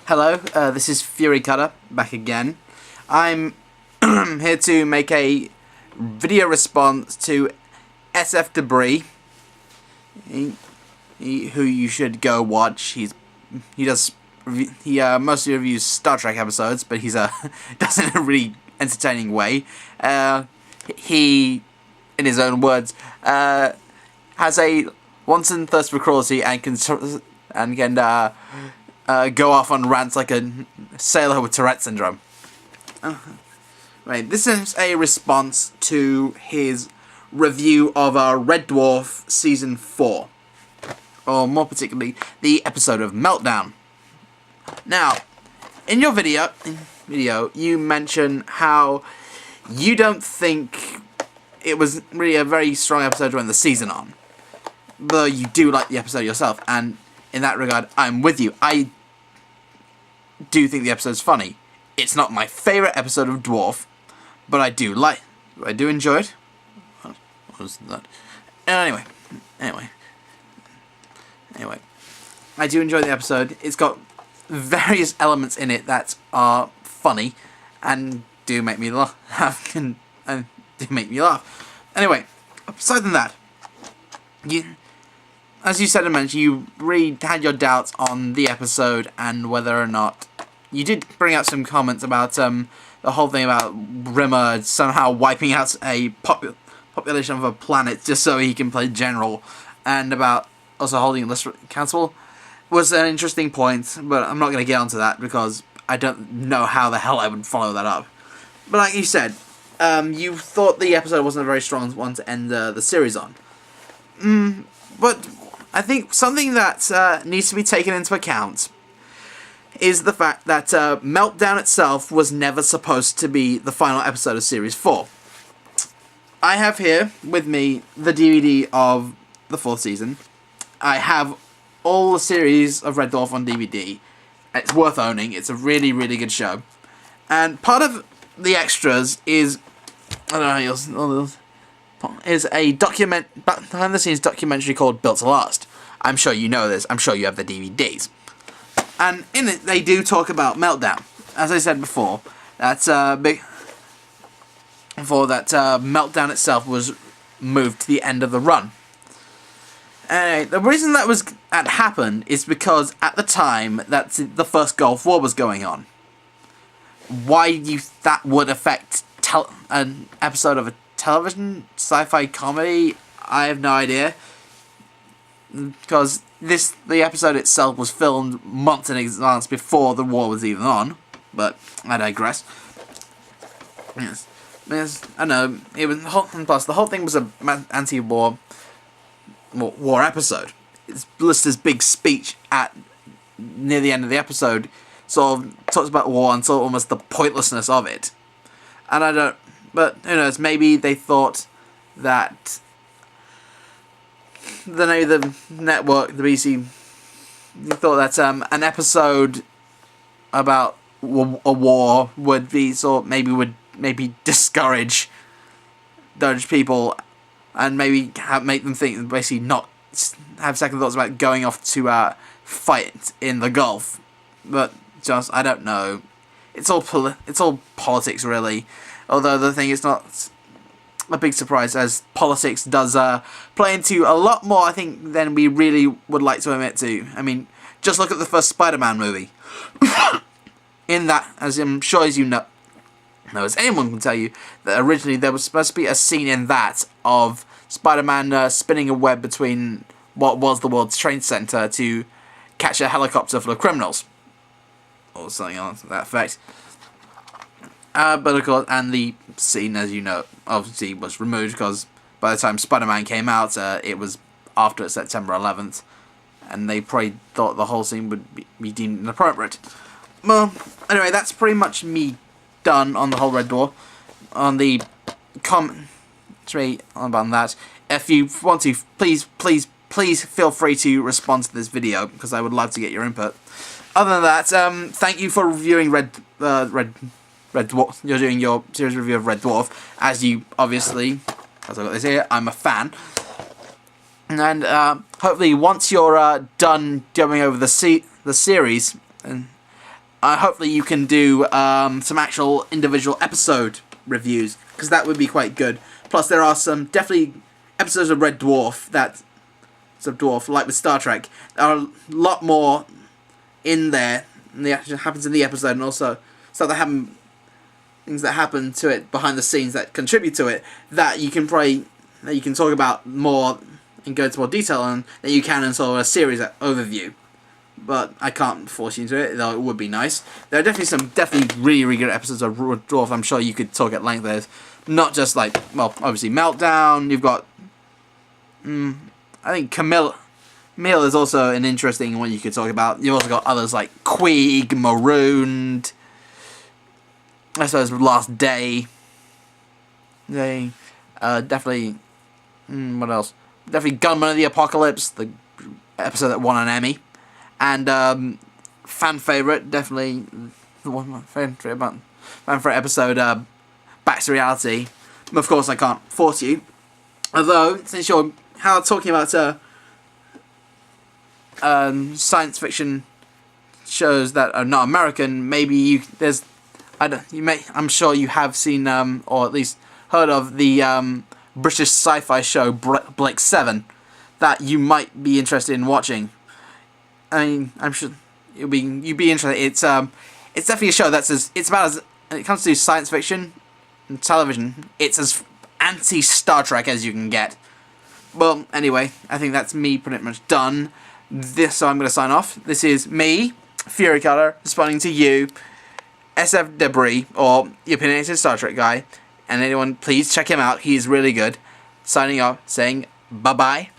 Hello, this is Fury Cutter, back again. I'm here to make a video response to SFDebris, who you should go watch. He mostly reviews Star Trek episodes, but he's does it in a really entertaining way. He, in his own words, has a wanton thirst for cruelty and can go off on rants like a sailor with Tourette syndrome. Right, this is a response to his review of Red Dwarf Season 4. Or more particularly, the episode of Meltdown. Now, in your video, you mention how you don't think it was really a very strong episode to end the season on. Though you do like the episode yourself, and in that regard, I'm with you. I do think the episode's funny. It's not my favourite episode of Dwarf, but I do enjoy it. What was that? Anyway, I do enjoy the episode. It's got various elements in it that are funny and do make me laugh. Anyway, aside from that, as you said and mentioned, you really had your doubts on the episode and whether or not you did bring out some comments about the whole thing about Rimmer somehow wiping out a population of a planet just so he can play general, and about also holding Lister accountable was an interesting point, but I'm not going to get onto that because I don't know how the hell I would follow that up. But like you said, you thought the episode wasn't a very strong one to end the series on. But I think something that needs to be taken into account is the fact that Meltdown itself was never supposed to be the final episode of Series 4. I have here with me the DVD of the 4th season. I have all the series of Red Dwarf on DVD. It's worth owning. It's a really, really good show. And part of the extras is, I don't know, is a behind-the-scenes documentary called Built to Last. I'm sure you know this. I'm sure you have the DVDs. And in it, they do talk about Meltdown. As I said before, Meltdown itself was moved to the end of the run. The reason that happened is because at the time that the first Gulf War was going on. Why that would affect an episode of a television sci-fi comedy, I have no idea. Because the episode itself was filmed months in advance before the war was even on, but I digress. Yes, I know it was. Plus, the whole thing was an anti-war episode. It's Lister's big speech near the end of the episode sort of talks about war and sort of almost the pointlessness of it. And but who knows? Maybe they thought that the network, the BBC, thought that an episode about a war would be maybe discourage Dutch people and maybe make them think, basically not have second thoughts about going off to fight in the Gulf. But I don't know. It's all politics, really. Although the thing is not a big surprise, as politics does play into a lot more, I think, than we really would like to admit to. I mean, just look at the first Spider-Man movie. In that, as I'm sure as you know, as anyone can tell you, that originally there was supposed to be a scene in that of Spider-Man spinning a web between what was the World Trade Center to catch a helicopter full of criminals. Or something on that effect. But of course, and the scene, as you know, obviously was removed because by the time Spider-Man came out, it was after September 11th, and they probably thought the whole scene would be deemed inappropriate. Well, anyway, that's pretty much me done on the whole Red Dwarf. On the commentary about that, if you want to, please feel free to respond to this video because I would love to get your input. Other than that, thank you for reviewing Red Dwarf. You're doing your series review of Red Dwarf, as you obviously, as I got this here, I'm a fan. And hopefully, once you're done going over the series, and hopefully you can do some actual individual episode reviews, because that would be quite good. Plus, there are some definitely episodes of Red Dwarf like with Star Trek. There are a lot more in there that happens in the episode, and also things that happen to it behind the scenes that contribute to it that you can talk about more and go into more detail on than you can in sort of a series overview. But I can't force you into it, though it would be nice. There are definitely really, really good episodes of Dwarf. I'm sure you could talk at length there. Not just like, well, obviously Meltdown. You've got, I think Camille is also an interesting one you could talk about. You've also got others like Queeg, Marooned, I suppose Last Day. Definitely, what else? Definitely Gunman of the Apocalypse, the episode that won an Emmy. And fan favourite, definitely my favourite episode, Back to Reality. Of course, I can't force you. Although, since you're talking about science fiction shows that are not American, maybe I'm sure you have seen or at least heard of the British sci-fi show Blake 7 that you might be interested in watching. I mean, I'm sure you'd be interested. It's definitely a show when it comes to science fiction and television, it's as anti-Star Trek as you can get. Well, anyway, I think that's me pretty much done. So I'm going to sign off. This is me, Fury Cutter, responding to you, SFDebris, or the opinionated Star Trek guy. And anyone, please check him out. He's really good. Signing off, saying bye-bye.